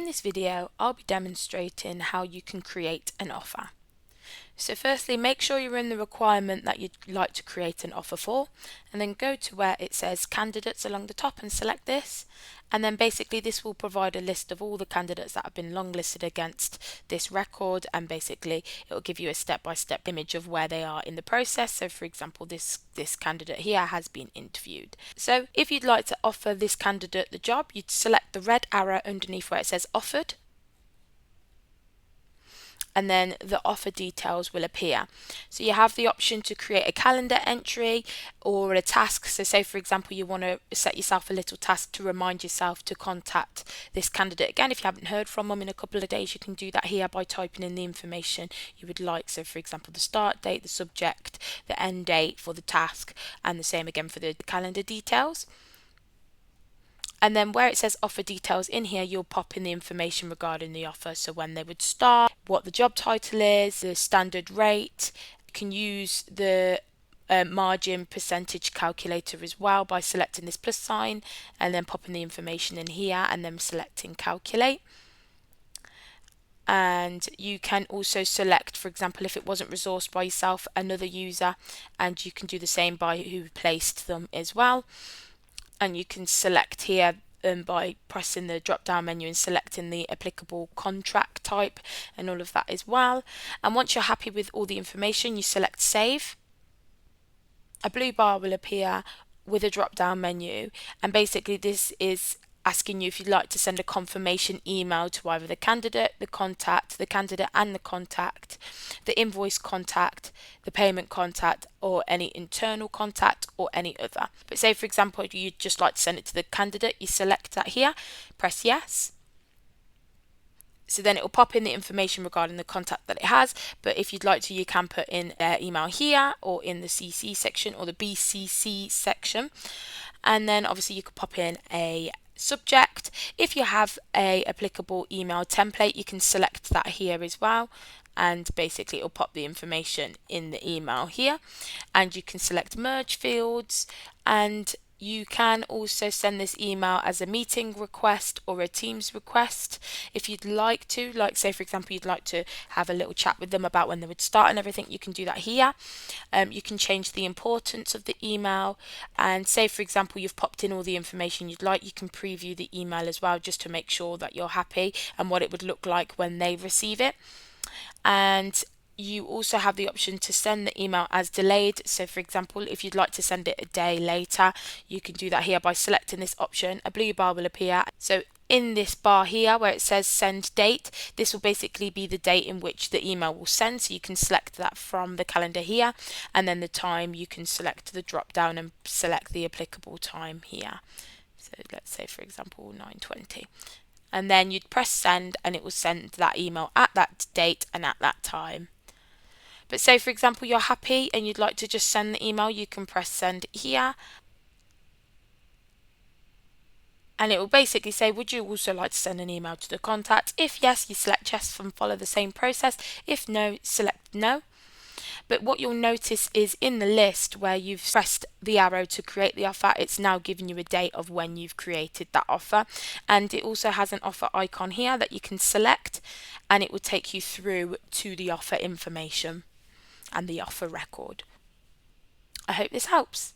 this video, I'll be demonstrating how you can create an offer. So firstly, make sure you're in the requirement that you'd like to create an offer for, and then go to where it says candidates along the top and select this. And then basically this will provide a list of all the candidates that have been longlisted against this record, and basically it will give you a step-by-step image of where they are in the process. So for example, this candidate here has been interviewed. So if you'd like to offer this candidate the job, you'd select the red arrow underneath where it says offered, and then the offer details will appear. So you have the option to create a calendar entry or a task. So say for example you want to set yourself a little task to remind yourself to contact this candidate again. If you haven't heard from them in a couple of days, you can do that here by typing in the information you would like. So for example, the start date, the subject, the end date for the task, and the same again for the calendar details. And then where it says offer details in here, you'll pop in the information regarding the offer. So when they would start, what the job title is, the standard rate. You can use the margin percentage calculator as well by selecting this plus sign and then popping the information in here and then selecting calculate. And you can also select, for example, if it wasn't resourced by yourself, another user, and you can do the same by who placed them as well. And you can select here by pressing the drop down menu and selecting the applicable contract type and all of that as well. And once you're happy with all the information, you select save. A blue bar will appear with a drop down menu, and basically this is asking you if you'd like to send a confirmation email to either the candidate, the contact, the candidate and the contact, the invoice contact, the payment contact, or any internal contact or any other. But say for example you'd just like to send it to the candidate, you select that here, press yes. So then it will pop in the information regarding the contact that it has, but if you'd like to, you can put in their email here or in the CC section or the BCC section. And then obviously you could pop in a subject. If you have a applicable email template, you can select that here as well, and basically it'll pop the information in the email here. And you can select merge fields, and you can also send this email as a meeting request or a Teams request if you'd like to. Like say for example you'd like to have a little chat with them about when they would start and everything, you can do that here. You can change the importance of the email, and say for example you've popped in all the information you'd like, you can preview the email as well just to make sure that you're happy and what it would look like when they receive it. And you also have the option to send the email as delayed. So for example, if you'd like to send it a day later, you can do that here by selecting this option. A blue bar will appear. So in this bar here where it says send date, this will basically be the date in which the email will send. So you can select that from the calendar here, and then the time you can select the drop down and select the applicable time here. So let's say for example 9:20. And then you'd press send and it will send that email at that date and at that time. But say for example you're happy and you'd like to just send the email, you can press send here. And it will basically say, would you also like to send an email to the contact? If yes, you select yes and follow the same process. If no, select no. But what you'll notice is in the list where you've pressed the arrow to create the offer, it's now giving you a date of when you've created that offer. And it also has an offer icon here that you can select, and it will take you through to the offer information and the offer record. I hope this helps.